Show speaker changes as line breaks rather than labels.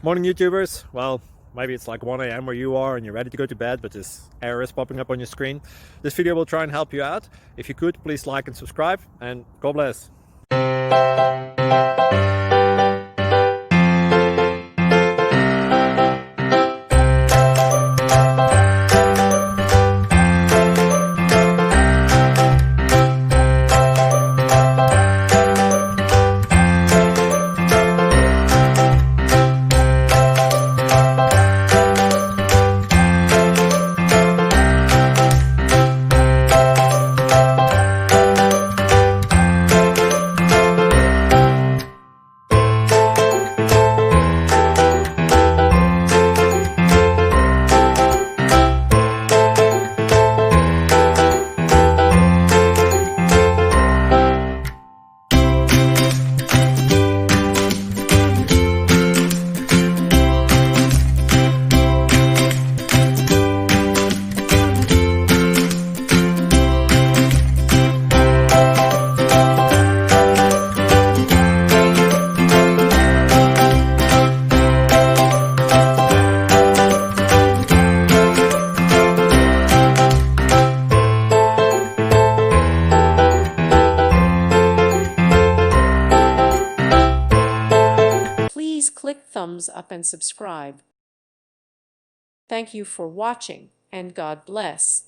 Morning YouTubers. Well, maybe it's like 1 a.m. where you are and you're ready to go to bed, but this error is popping up on your screen. This video will try and help you out. If you could, please like and subscribe, and God bless.
Please click thumbs up and subscribe. Thank you for watching, and God bless.